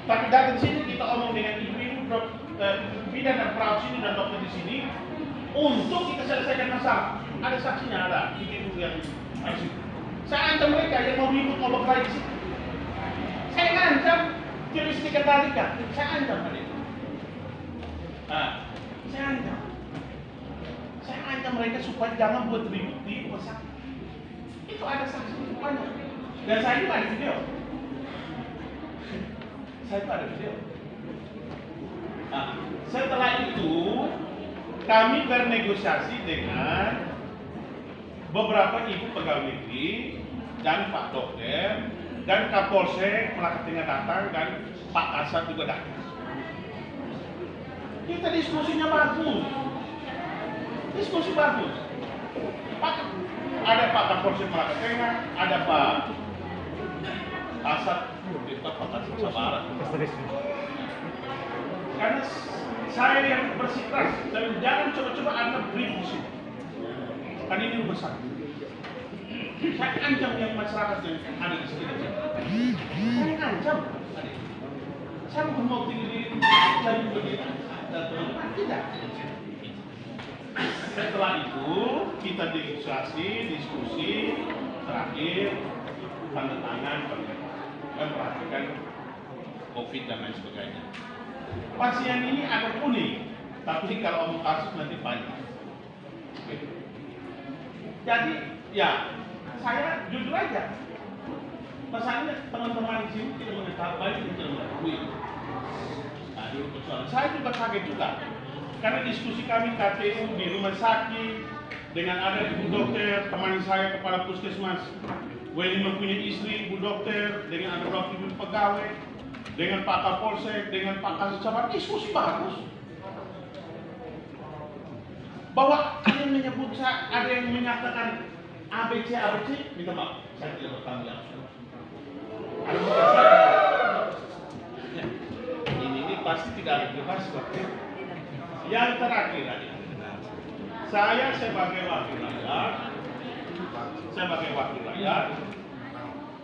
Tapi datang di sini kita omong dengan ibu-ibu bidan dan perawat sini dan dokter di sini untuk kita selesaikan masalah. Ada saksinya, ada ibu-ibu yang harus itu. Saya ancam mereka yang mau ribut mau berkelahi di sini. Saya ancam tulis dikendalikan. Saya ancam tadi. Saya ancam. Saya ancam mereka supaya jangan buat ribut di rumah sakit. Itu ada saksi banyak. Dan saya juga ada video. Saya juga ada video. Setelah itu kami bernegosiasi dengan beberapa ibu pegawai negeri dan Pak Dokter dan Kapolsek Melaka Tengah datang dan Pak Kasat juga datang. Kita diskusinya bagus, diskusi bagus. Ada Pak Kapolsek Melaka Tengah, ada Pak Kasat, Pak Kasat Sabara. Karena saya yang bersikeras, dan jangan coba-coba Anda beri musuh. Kan ini besar. Saya ancam yang masyarakat yang ada di sekitar saya. Saya ancam. Saya mau tinggi jadi begitu. Tidak. Setelah itu kita diskusi terakhir tanda tangan dan perhatikan COVID dan lain sebagainya. Pasien ini agak unik, tapi kalau omong kasus nanti banyak. Jadi ya saya jujur aja. Masalahnya teman-teman di sini tidak mengetahui, banyak yang tidak mengetahui. Nah, dulu persoalan. Saya juga kaget juga. Karena diskusi kami KPU di rumah sakit dengan ada ibu dokter, teman saya kepala puskesmas, Weli mempunyai istri ibu dokter, dengan ada beberapa ibu pegawai, dengan Pak Kapolsek, dengan Pak Kasat Sabara, diskusi bagus. Bahwa ada yang menyebut, ada yang menyatakan ABC, minta maaf, saya tidak bertanggung jawab. Ada bukan saya. Ini pasti tidak ada bebas seperti itu. Yang terakhir aja, saya sebagai wakil rakyat,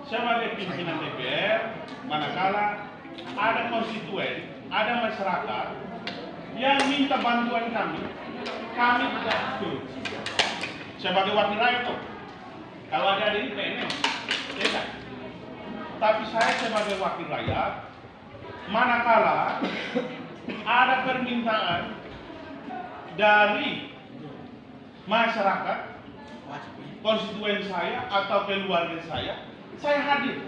sebagai pimpinan DPR, manakala ada konstituen, ada masyarakat yang minta bantuan kami tidak setuju. Sebagai wakil rakyat tuh, kalau ada ini PNS, tidak. Tapi saya sebagai wakil rakyat, manakala ada permintaan dari masyarakat, konstituen saya atau keluarga saya hadir.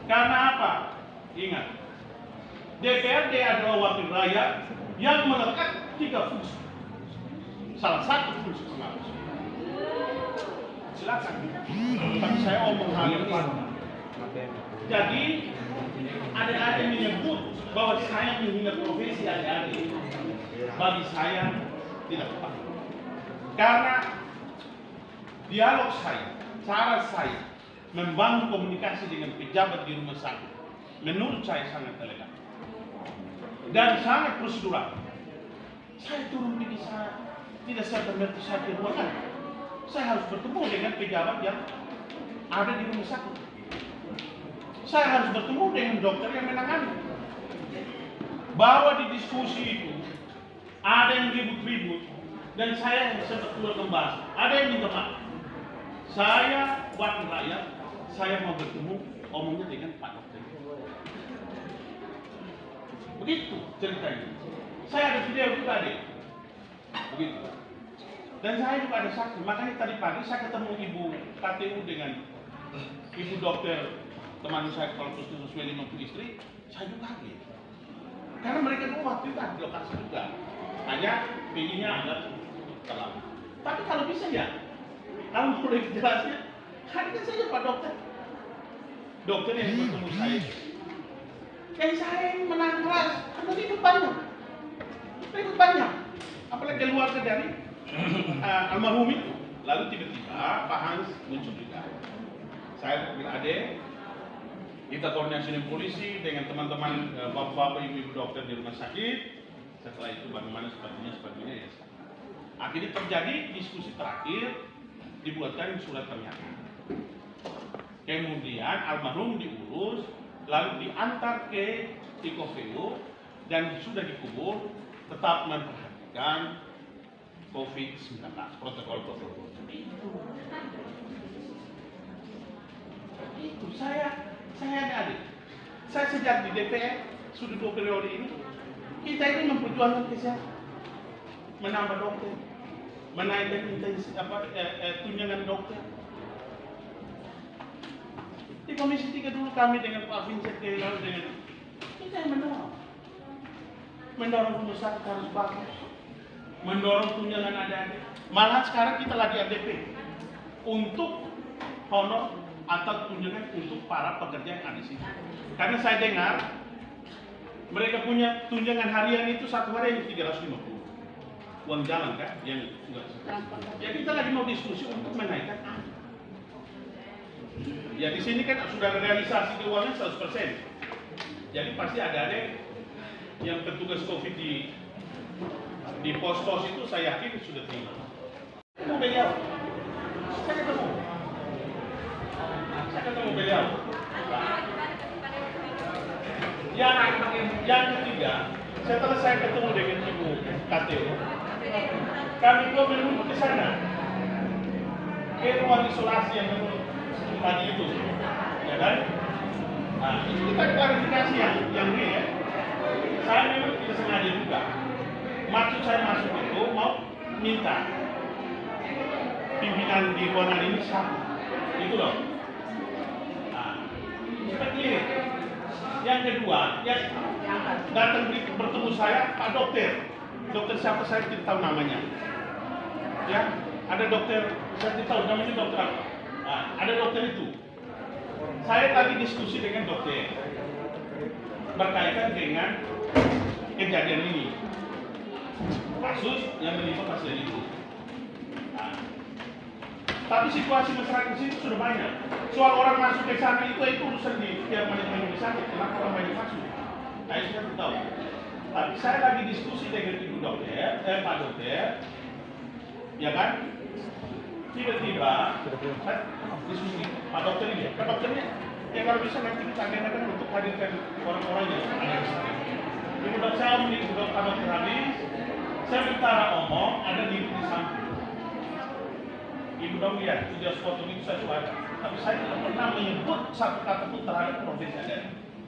Karena apa? Ingat, DPRD adalah wakil rakyat yang melekat 3 fungsi. Salah satu fungsi pengawas. Silakan. Tapi saya omong hal ini. Jadi ada yang menyebut bahwa saya menghina profesi adik-adik. Bagi saya tidak tepat. Karena dialog saya, cara saya membangun komunikasi dengan pejabat di rumah sakit, menurut saya sangat elegan dan sangat prosedural. Saya turun di sana, tidak serta-merta saya ke ruangan. Saya harus bertemu dengan pejabat yang ada di rumah sakit. Saya harus bertemu dengan dokter yang menangani. Bahwa di diskusi itu ada yang ribut-ribut dan saya sebetulnya membahas. Ada yang minta maaf. Saya wakil rakyat, saya mau bertemu omongnya dengan Pak Dokter. Begitu ceritanya. Saya ada video juga deh. Begitu. Dan saya juga ada saksi. Makanya tadi pagi saya ketemu ibu KTU dengan ibu dokter teman saya kalau puskesmas Weli maupun istri, saya juga kaget. Karena mereka dulu waktu itu di lokasi juga. Hanya PI-nya agak terlalu. Tapi kalau bisa ya, kalau boleh jelasnya, hadirkan saja Pak Dokter. Dokter yang bertemu saya. Dan saya yang menang keras, karena ribut banyak. Apalagi keluarga dari almarhum itu. Lalu tiba-tiba Pak Hans muncul juga. Saya bilang, Ade, kita koordinasi dengan polisi, dengan teman-teman bapak-bapak, ibu-ibu dokter di rumah sakit. Setelah itu bagaimana sebagainya ya. Akhirnya terjadi diskusi terakhir, dibuatkan surat pernyataan. Kemudian almarhum diurus lalu diantar ke IKOVU dan sudah dikubur, tetap memperhatikan COVID-19, protokol. Itu saya ada adik. Saya sejak di DPR sudah 2 periode ini, kita ini memperjuangkan kesehatan, menambah dokter, menaikkan tunjangan dokter. Di Komisi 3 dulu kami dengan Pak Vincent lalu dengan kita yang mendorong rumah sakit harus bagus, mendorong tunjangan adik-adik. Malah sekarang kita lagi ADP untuk honor atau tunjangan untuk para pekerja yang ada di sini. Karena saya dengar mereka punya tunjangan harian itu satu hari yang 350 uang jalan kan, yang enggak. Ya kita lagi mau diskusi untuk menaikkan. Ya di sini kan sudah realisasi keuangan 100%. Jadi pasti ada yang petugas COVID di pos-pos itu saya yakin sudah terima. Mau beliau, saya ketemu beliau. Yang ketiga, setelah saya ketemu dengan Ibu KTO, kami menunggu ke sana, ke ruang isolasi yang menurut tadi itu, ya kan? Nah, itu kita klarifikasi yang ini ya. Saya memang tidak sengaja juga. Maksud saya masuk itu mau minta pimpinan di ruangan ini sama, itu loh. Nah, seperti ini. Yang kedua, yang datang bertemu saya Pak Dokter. Dokter siapa saya tidak tahu namanya. Ya, ada dokter saya tidak tahu namanya dokter apa. Nah, ada dokter itu. Saya tadi diskusi dengan dokter berkaitan dengan kejadian ini, kasus yang menimpa pasien itu. Nah, tapi situasi masyarakat di sini sudah banyak. Soal orang masuk ke sana itu urusan di tiap manajemen rumah sakit. Kenapa orang banyak masuk? Nah, itu saya tahu. Tapi saya lagi diskusi dengan ibu dokter, Pak Dokter, ya kan? Tiba-tiba, diskusi Pak Dokter ini, Pak Dokternya, ya kalau bisa nanti kita agendakan untuk hadirkan orang-orangnya ada di sini. Ibu dokter saya omong, ibu dokter Pak Dokter habis, saya minta omong, ada di samping. Ibu dong lihat, video foto itu saya suara. Tapi saya tidak pernah menyebut satu kata pun terhadap profesi Anda.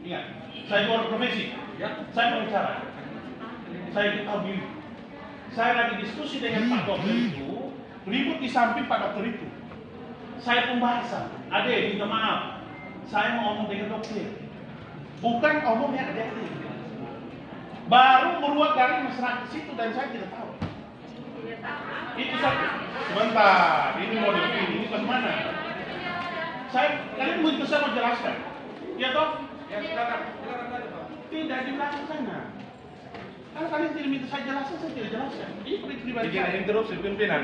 Ingat, saya luar profesi. Ya, saya berbicara. Saya itu tahu diri. Saya lagi diskusi dengan Pak Dokter itu, ribut di samping Pak Dokter itu. Saya pembahasan, adek minta maaf. Saya mau ngomong dengan dokter. Bukan omongnya adek. Baru meluat dari masyarakat situ dan saya tidak tahu. Itu satu. Sebentar, ini mau ini bagaimana? Kalian begitu saya mau jelaskan. Ya toh? Ya silakan. Tidak di belakang sana. Kalau kalian tidak minta saya jelaskan, saya tidak jelaskan. Ini pribadi. Bikin interupsi pimpinan.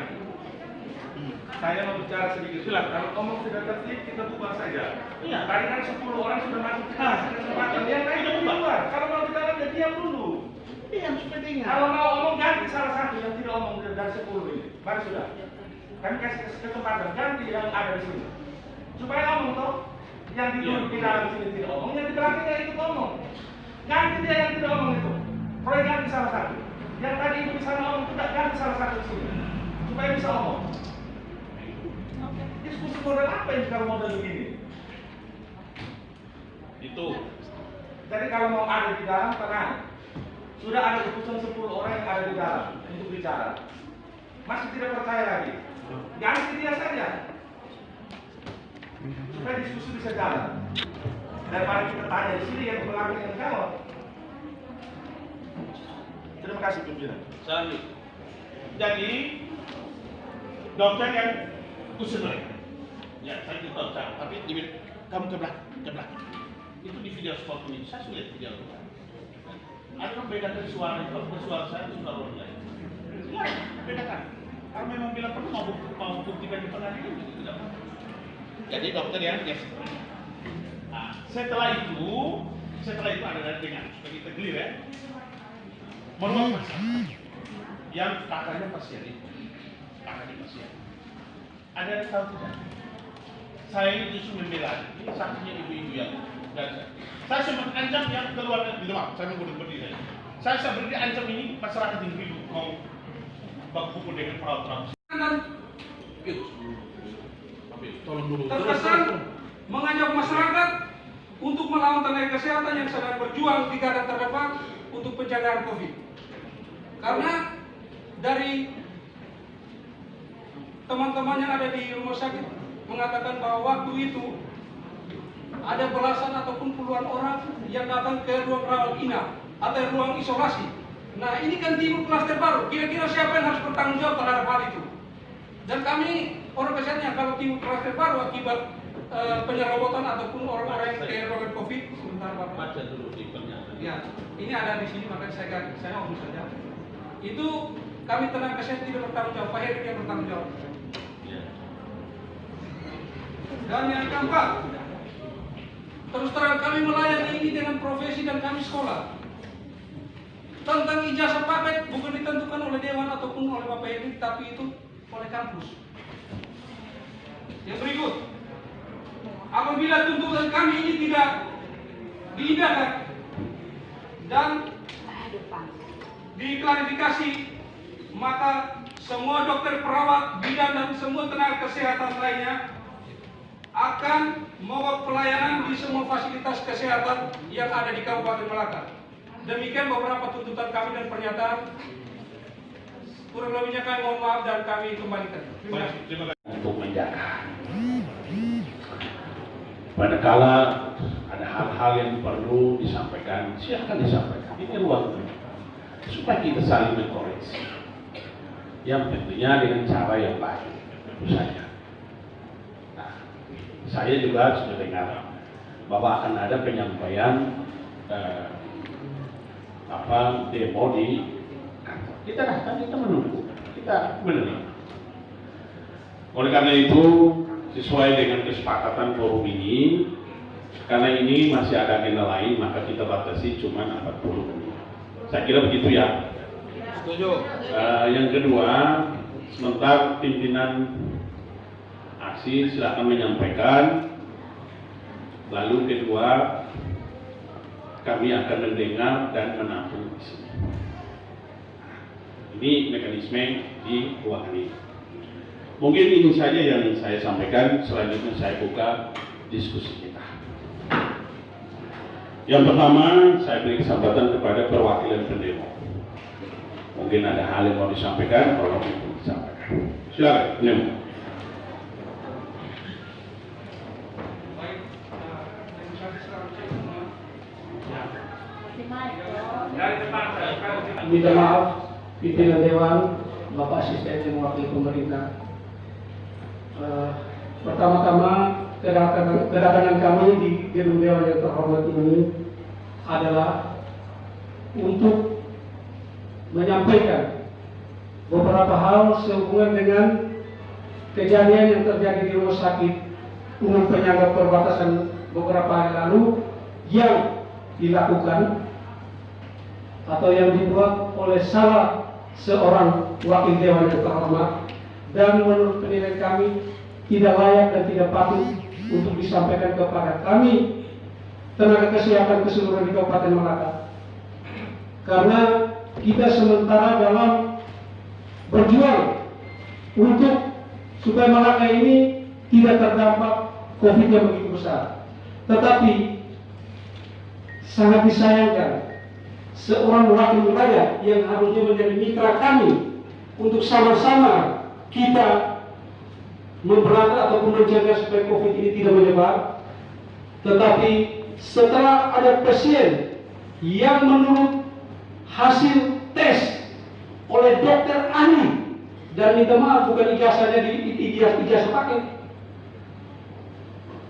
Saya mau bicara sedikit. Silakan. Kalau ngomong tidak tertib, kita bubar saja. Iya. Tadi kan 10 orang sudah masuk ke kesempatan. Yang lain tidak bubar. Kalau mau bicara, ya diam dulu. Iya, supaya dengar. Kalau mau ngomong ganti salah satu yang tidak ngomong dari 10 ini. Mari sudah. Kami kasih kesempatan ganti yang ada di sini. Supaya ngomong toh. Yang di dalam sini tidak ngomong, yang di belakangnya itu ngomong. Ganti dia yang tidak ngomong itu. Proyek ganti salah satu. Yang tadi ibu bisa ngomong tidak ganti salah satu di sini. Supaya bisa ngomong. Diskusi model apa ini kalau model begini? Itu. Jadi kalau mau ada di dalam tenang. Sudah ada keputusan 10 orang yang ada di dalam untuk bicara. Masih tidak percaya lagi. Ganti dia saja. Supaya diskusi bisa jalan. Daripada kita tanya di sini yang belakang yang jawab. Terima kasih pimpinan. Jadi dokter yang khusus mereka. Ya, saya tidak tahu, tapi kamu ke belakang. Itu di video spot ini, saya sudah lihat video itu. Ada yang bedakan suara itu, suara saya itu suara orang lain. Ya, bedakan. Kalau memang bila perlu mau buktikan di pengadilan itu tidak. Jadi dokter yang nah, setelah itu ada dengan supaya kita clear ya. Menurut masalah yang kakaknya pasien itu, kakaknya pasien. Ada yang tahu tidak? Saya ini justru membela ini satunya ibu-ibu yang Saya sempat ancam yang keluar di rumah, saya menggunakan berdiri. Saya sebenarnya ancam ini masyarakat yang ribut mau baku pukul dengan perahu-perahu. Tolong dulu. Terkesan mengajak masyarakat untuk melawan tenaga kesehatan yang sedang berjuang di garda terdepan untuk pencegahan COVID. Karena dari teman-teman yang ada di rumah sakit mengatakan bahwa waktu itu ada belasan ataupun puluhan orang yang datang ke ruang rawat inap atau ruang isolasi. Nah, ini kan timbul klaster baru. Kira-kira siapa yang harus bertanggung jawab terhadap hal itu? Dan kami orang kesehatan kalau timbul klaster baru akibat penyerobotan ataupun orang-orang yang terkena COVID, sebentar Bapak. Baca dulu di pernyataan. Ya, ini ada di sini makanya saya omong saja. Itu kami tenaga kesehatan tidak bertanggung jawab, Pak Heri yang bertanggung jawab. Ya. Dan yang keempat, terus terang kami melayani ini dengan profesi dan kami sekolah. Tentang ijazah paket bukan ditentukan oleh Dewan ataupun oleh Bapak Heri, tapi itu oleh kampus. Yang berikut, apabila tuntutan kami ini tidak diindahkan dan diklarifikasi, maka semua dokter, perawat, bidan dan semua tenaga kesehatan lainnya akan mogok pelayanan di semua fasilitas kesehatan yang ada di Kabupaten Malaka. Demikian beberapa tuntutan kami dan pernyataan. Kurang lebihnya kami mohon maaf dan kami kembalikan. Terima kasih. Untuk menjaga. Manakala ada hal-hal yang perlu disampaikan, silakan disampaikan. Ini ruang supaya kita saling mengkoreksi. Yang tentunya dengan cara yang baik, tentu saja. Nah, saya juga sudah dengar bahwa akan ada penyampaian demo di kantor. Kita datang, kita menunggu, kita menerima. Oleh karena itu, sesuai dengan kesepakatan forum ini, karena ini masih ada agenda lain, maka kita batasi cuma 40 menit. Saya kira begitu ya. Setuju. Yang kedua, sementara pimpinan aksi silakan menyampaikan. Lalu kedua, kami akan mendengar dan menampung di sini. Ini mekanisme di ruangan ini. Mungkin ini saja yang saya sampaikan. Selanjutnya saya buka diskusi kita. Yang pertama, saya beri kesempatan kepada perwakilan pendemo. Mungkin ada hal yang mau disampaikan, kalau disampaikan. Silakan, pendemo. Minta maaf pimpinan Dewan, Bapak Asisten yang mewakili pemerintah. Pertama-tama kedatangan kami di gedung Dewan yang terhormat ini adalah untuk menyampaikan beberapa hal sehubungan dengan kejadian yang terjadi di rumah sakit umum penyangga perbatasan beberapa hari lalu yang dilakukan atau yang dibuat oleh salah seorang wakil Dewan yang terhormat, dan menurut penilaian kami tidak layak dan tidak patut untuk disampaikan kepada kami tenaga kesehatan keseluruhan di Kabupaten Malaka, karena kita sementara dalam berjuang untuk supaya Malaka ini tidak terdampak COVID yang begitu besar. Tetapi sangat disayangkan seorang wakil wilayah yang harusnya menjadi mitra kami untuk sama-sama kita memberantas ataupun mencegah supaya COVID ini tidak menyebar, tetapi setelah ada pasien yang menurut hasil tes oleh dokter ahli, dan minta maaf bukan ijazahnya di ijazah paket,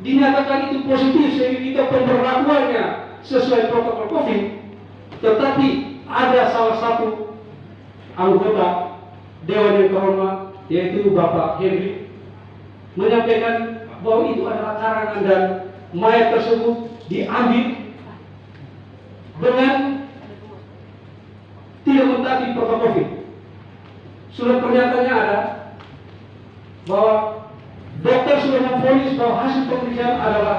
dinyatakan itu positif sehingga kita pemberlakuannya sesuai protokol COVID, tetapi ada salah satu anggota Dewan yang terhormat yaitu Bapak Henry menyampaikan bahwa itu adalah karangan dan mayat tersebut diambil dengan tidak mentaati protokol COVID. Surat pernyataannya ada bahwa dokter sudah memvonis bahwa hasil pemeriksaan adalah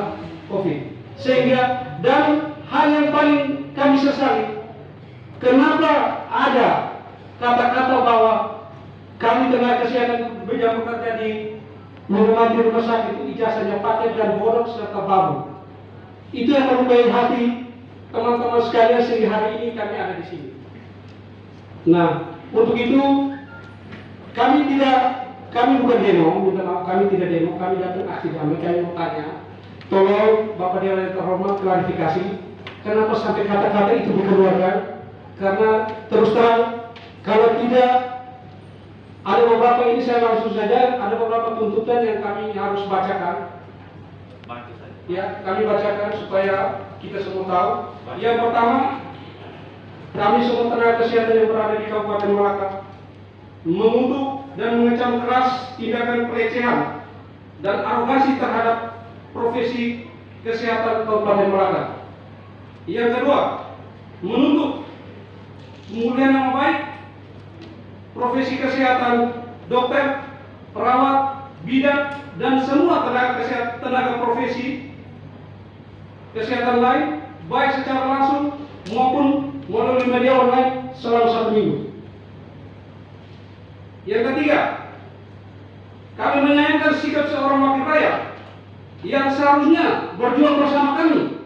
COVID. Sehingga, dan hal yang paling kami sesali, kenapa ada kata-kata bahwa kami tenaga kesehatan yang bekerja di mengemati rumah sakit itu ijazahnya paket dan bodok serta babu. Itu yang melukai hati teman-teman sekalian sehingga hari ini kami ada di sini. Nah, untuk itu kami bukan demo, minta maaf, kami tidak demo, kami datang aksi damai. Kami mau tanya, tolong Bapak Dewan yang terhormat klarifikasi, kenapa sampai kata-kata itu dikeluarkan? Karena terus terang, kalau tidak, ada beberapa, ini saya langsung saja, ada beberapa tuntutan yang kami harus bacakan. Ya, kami bacakan supaya kita semua tahu. Yang pertama, kami semua tenaga kesehatan yang berada di Kabupaten Malaka mengutuk dan mengecam keras tindakan pelecehan dan arogansi terhadap profesi kesehatan Kabupaten Malaka. Yang kedua, menuntut pemulihan nama baik profesi kesehatan dokter, perawat, bidan, dan semua tenaga profesi kesehatan lain, baik secara langsung maupun melalui media online selama 1 minggu. Yang ketiga, kami menyayangkan sikap seorang wakil rakyat yang seharusnya berjuang bersama kami